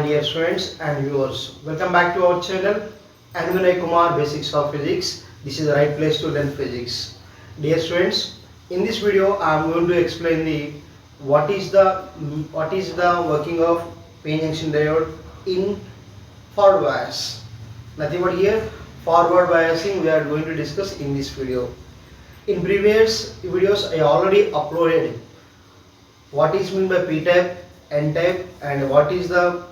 Hi dear students and viewers, welcome back to our channel nvinaykumarbasicsofphysics. This is the right place to learn physics. Dear students, in this video I am going to explain the what is the working of PN junction diode in forward bias. Nothing but here forward biasing we are going to discuss in this video. In previous videos I already uploaded what is meant by p-type, n-type, and what is the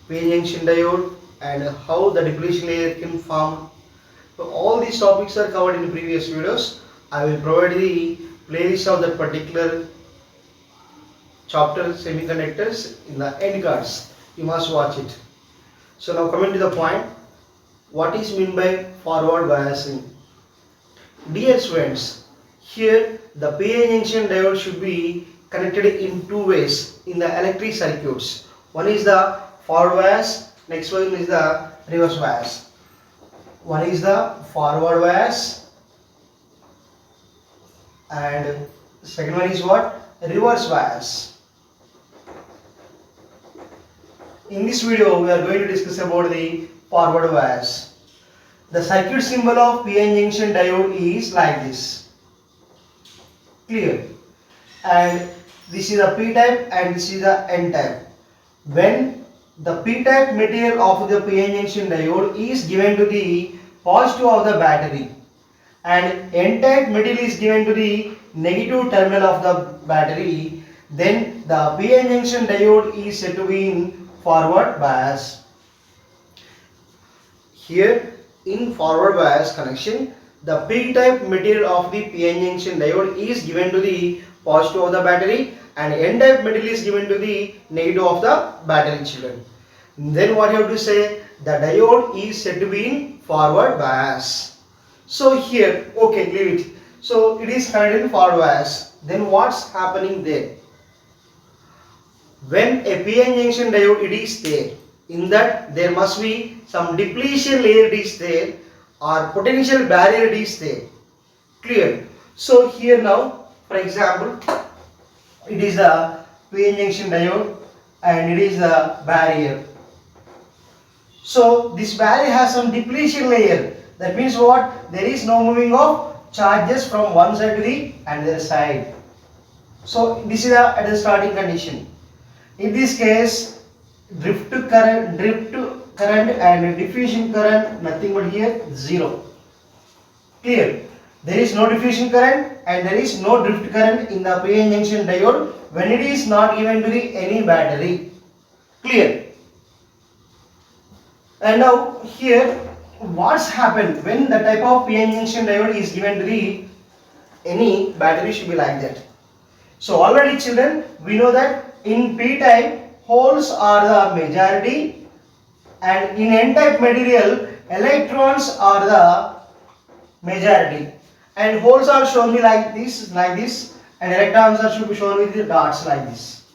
PN junction diode and how the depletion layer can form. So all these topics are covered in previous videos. I will provide the playlist of that particular chapter semiconductors in the end cards. You must watch it. So now coming to the point, what is meant by forward biasing? Dear students, here the PN junction diode should be connected in two ways in the electric circuits. One is the forward bias, next one is the reverse bias. One is the forward bias and second one is what? Reverse bias. In this video we are going to discuss about the forward bias. The circuit symbol of PN junction diode is like this. Clear? And this is the p-type and this is the n-type. When the p-type material of the PN junction diode is given to the positive of the battery and n-type material is given to the negative terminal of the battery, then the PN junction diode is said to be in forward bias. Here in forward bias connection, the p-type material of the PN junction diode is given to the positive of the battery and n-type material is given to the negative of the battery children. Then what you have to say, the diode is said to be in forward bias. So here, okay, leave it. So it is connected in forward bias. Then what's happening there? When a PN junction diode it is there, in that there must be some depletion layer it is there or potential barrier it is there. Clear? So here now, for example, it is a PN junction diode and it is a barrier. So this barrier has some depletion layer. That means what? There is no moving of charges from one side to the another side. So this is at the starting condition. In this case, drift current and diffusion current, nothing but here 0. Clear? There is no diffusion current and there is no drift current in the PN junction diode when it is not given to the any battery. Clear? And now here what's happened when the type of PN junction diode is given to the any battery should be like that. So already children, we know that in p-type holes are the majority and in n-type material electrons are the majority. And holes are shown me like this, and electrons are should be shown with the dots like this.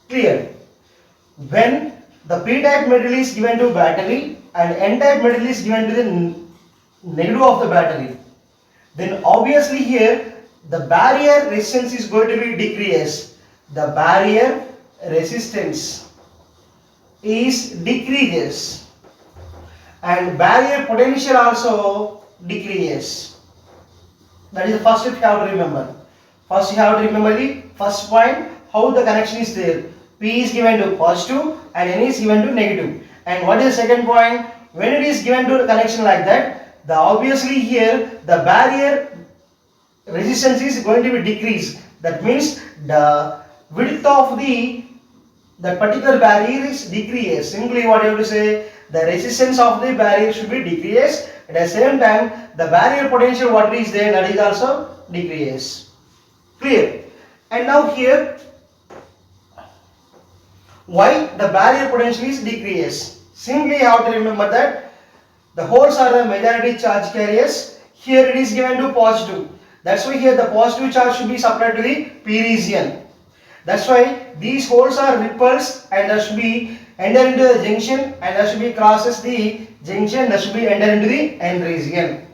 Clear? When the p-type material is given to battery and n-type material is given to the negative of the battery, then obviously here the barrier resistance is going to be decreased. The barrier resistance is decreases and barrier potential also decreases. That is the first step you have to remember. First you have to remember the first point, how the connection is there. P is given to positive and N is given to negative. And what is the second point? When it is given to a connection like that, the obviously here the barrier resistance is going to be decreased. That means the width of the particular barrier is decreased. Simply what you have to say, the resistance of the barrier should be decreased. At the same time, the barrier potential what is there, that is also decreased. Clear? And now here, why the barrier potential is decreased? Simply you have to remember that the holes are the majority charge carriers. Here it is given to positive. That's why here the positive charge should be supplied to the P region. That's why these holes are repulsed and that should be enter into the junction and that should be crosses the junction, that should be enter into the N region.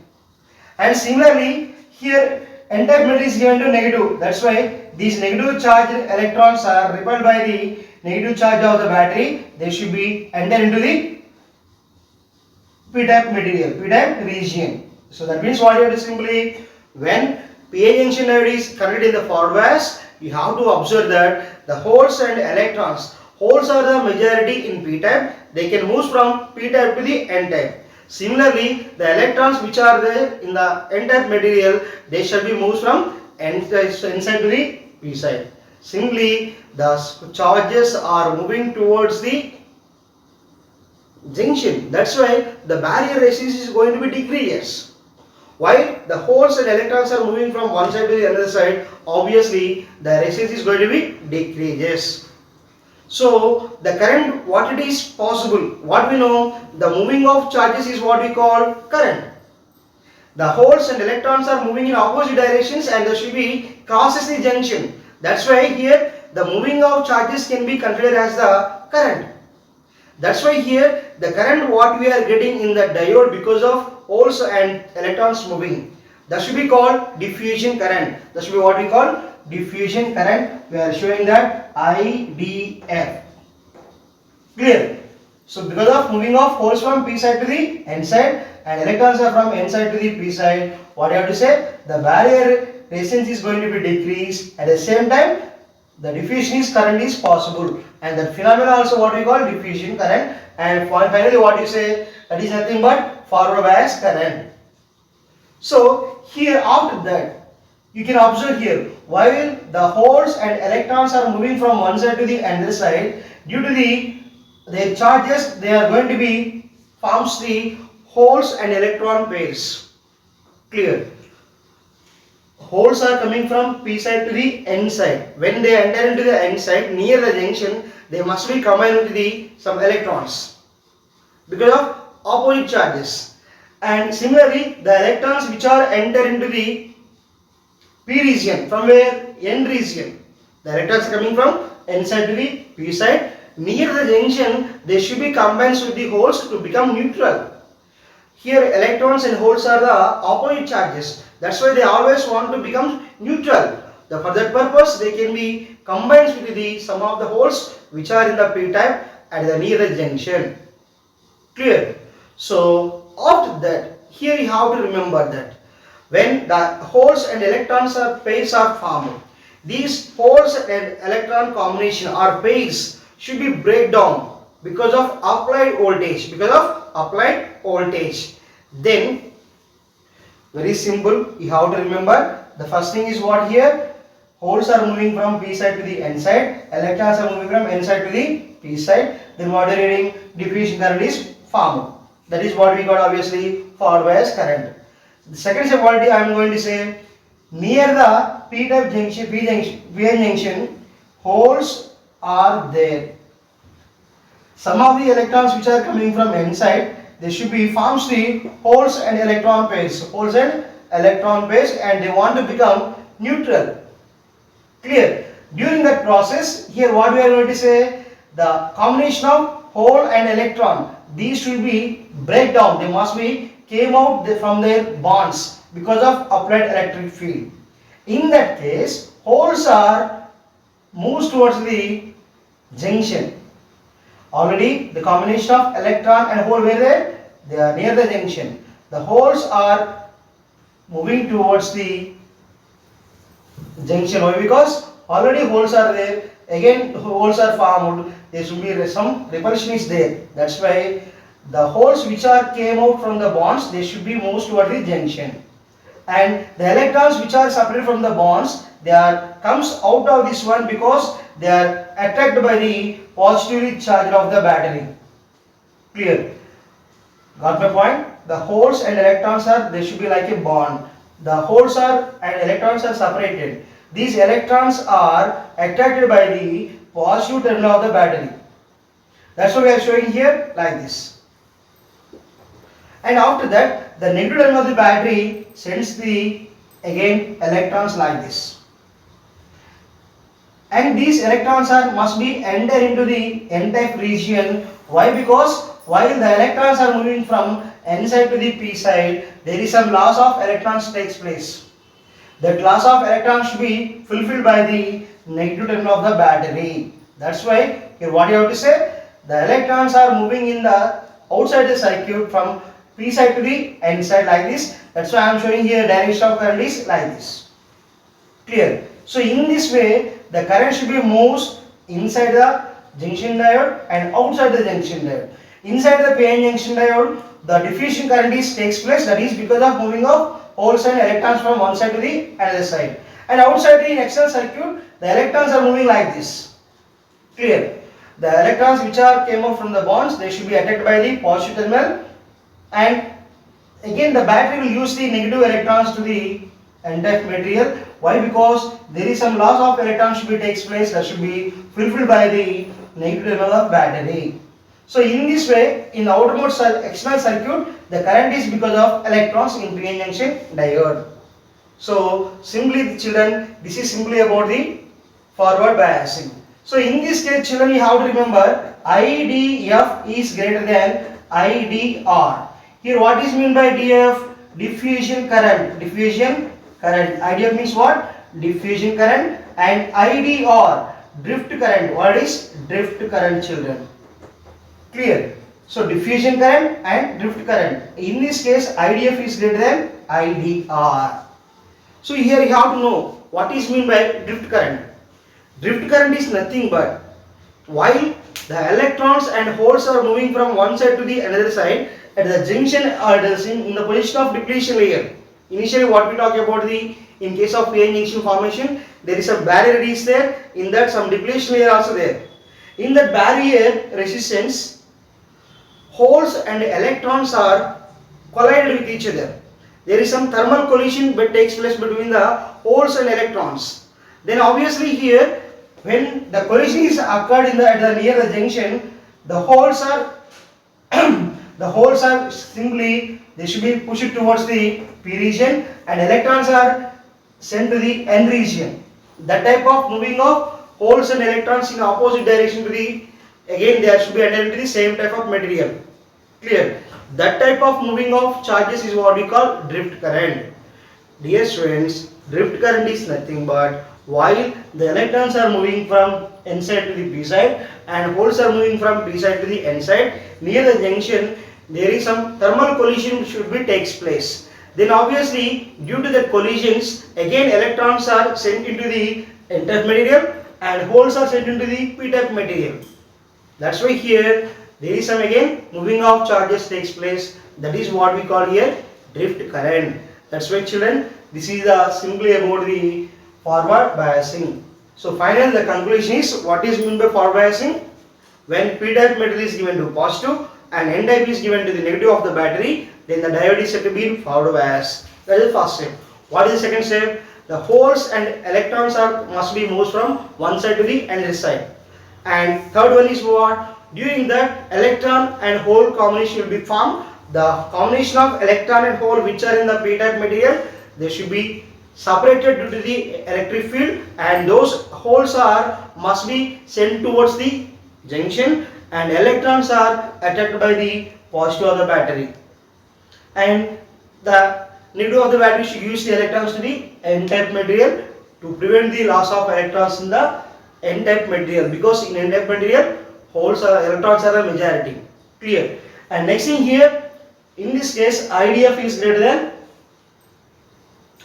And similarly here n-type material is given to negative. That's why these negative charged electrons are repelled by the negative charge of the battery, they should be enter into the p-type material, p-type region. So that means what you have to simply, when PN junction diode is connected in the forward bias, you have to observe that the holes and electrons, holes are the majority in p-type, they can move from p-type to the n-type. Similarly, the electrons which are there in the n-type material, they shall be moved from n-side to the p-side. Simply, the charges are moving towards the junction. That's why the barrier resistance is going to be decreases. While the holes and electrons are moving from one side to the other side, obviously the resistance is going to be decreases. So the current, what it is possible, what we know, the moving of charges is what we call current. The holes and electrons are moving in opposite directions and there should be crosses the junction. That's why here the moving of charges can be considered as the current. That's why here the current what we are getting in the diode because of holes and electrons moving, that should be called diffusion current. That should be what we call diffusion current. We are showing that IDF. Clear? So because of moving of holes from p side to the n side and electrons are from n side to the p side, what you have to say, the barrier resistance is going to be decreased. At the same time, the diffusion current is possible, and that phenomena also what we call diffusion current. And finally what you say, that is nothing but forward bias current. So here after that, you can observe here, while the holes and electrons are moving from one side to the other side, due to their charges, they are going to be forms the holes and electron pairs. Clear? Holes are coming from p side to the n side. When they enter into the n side near the junction, they must be combined with some electrons because of opposite charges. And similarly, the electrons which are enter into the p region, from where, n region, the electrons coming from n side to the p side, near the junction they should be combined with the holes to become neutral. Here electrons and holes are the opposite charges. That's why they always want to become neutral. For that purpose, they can be combined with some of the holes which are in the p-type at the near the junction. Clear? So after that, here you have to remember that when the holes and electrons are pairs are formed, these holes and electron combination or pairs should be break down because of applied voltage. Then very simple, you have to remember the first thing is what here, holes are moving from p side to the n side, electrons are moving from n side to the p side. Then what are reading, diffusion current is formed. That is what we got, obviously forward bias current. The second step what I am going to say, near the p-type junction, PN junction, holes are there. Some of the electrons which are coming from n side, they should be forms the holes and electron pairs, and they want to become neutral. Clear? During that process, here what we are going to say, the combination of hole and electron, these should be break down. They must be came out from their bonds because of applied electric field. In that case, holes are moves towards the junction. Already the combination of electron and hole were there, they are near the junction. The holes are moving towards the junction. Why? Because already holes are there, again holes are formed, there should be some repulsion is there. That's why the holes which are came out from the bonds, they should be moved towards the junction. And the electrons which are separated from the bonds, they are comes out of this one because they are attracted by the positively charged of the battery. Clear? Got my point? The holes and electrons are, they should be like a bond. The holes are and electrons are separated. These electrons are attracted by the positive terminal of the battery. That's what we are showing here like this. And after that, the negative terminal of the battery sends the again electrons like this. And these electrons are must be enter into the n-type region. Why? Because while the electrons are moving from n side to the p side, there is some loss of electrons takes place. That loss of electrons should be fulfilled by the negative terminal of the battery. That's why here what you have to say, the electrons are moving in the outside the circuit from P side to the N side like this. That's why I am showing here direction of current is like this. Clear? So in this way the current should be moves inside the junction diode and outside the junction diode. Inside the PN junction diode, the diffusion current takes place, that is because of moving of holes and electrons from one side to the another side. And outside the external circuit, the electrons are moving like this. Clear? The electrons which are came out from the bonds, they should be attracted by the positive terminal, and again the battery will use the negative electrons to the n-type material. Why? Because there is some loss of electrons should be takes place, that should be fulfilled by the negative terminal of battery. So in this way, in the outermost external circuit, the current is because of electrons in PN junction diode. So simply children, this is simply about the forward biasing. So in this case children, you have to remember IDF is greater than IDR. Here what is meant by DF? Diffusion current. Diffusion current. IDF means what? Diffusion current. And IDR, drift current. What is drift current children? Clear? So diffusion current and drift current. In this case IDF is greater than IDR. So here you have to know what is meant by drift current. Drift current is nothing but while the electrons and holes are moving from one side to the another side at the junction or in the position of depletion layer. Initially what we talk about in case of PN junction formation, there is a barrier is there, in that some depletion layer also there. In that barrier resistance, holes and electrons are collided with each other. There is some thermal collision that takes place between the holes and electrons. Then obviously here, when the collision is occurred near the junction, the holes are simply, they should be pushed towards the P region and electrons are sent to the N region. That type of moving of holes and electrons in opposite direction to the, again they should be attached to the same type of material. Clear? That type of moving of charges is what we call drift current. Dear students, drift current is nothing but while the electrons are moving from N side to the P side and holes are moving from P side to the N side, near the junction there is some thermal collision should be takes place. Then obviously due to the collisions, again electrons are sent into the N-type material and holes are sent into the P-type material. That's why here there is some again moving of charges takes place. That is what we call here drift current. That's why children, this is simply about the forward biasing. So finally the conclusion is, what is meant by forward biasing? When P-type material is given to positive and N-type is given to the negative of the battery, then the diode is said to be in forward bias. That is the first step. What is the second step? The holes and electrons must be moved from one side to the other side. And third one is what? During that, electron and hole combination will be formed. The combination of electron and hole which are in the P-type material, they should be separated due to the electric field, and those holes must be sent towards the junction and electrons are attracted by the positive of the battery, and the negative of the battery should use the electrons to the N-type material to prevent the loss of electrons in the N-type material, because in N-type material electrons are a majority. Clear? And next thing here, in this case IDF is greater than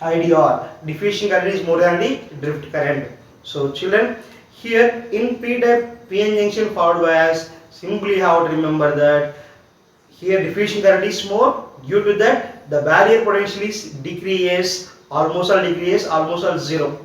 IDR. Diffusion current is more than the drift current. So children, here in P-type PN junction forward bias, simply have to remember that here diffusion current is more. Due to that, the barrier potential is almost all zero.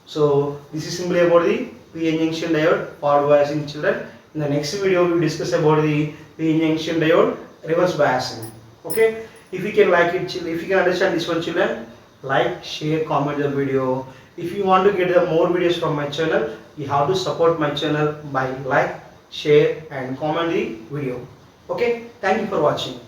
So this is simply about the PN junction diode forward biasing children. In the next video, we will discuss about the PN junction diode reverse biasing. Okay, if you can like it, if you can understand this one children, like, share, comment the video. If you want to get more videos from my channel, you have to support my channel by like, share and comment the video. Okay, thank you for watching.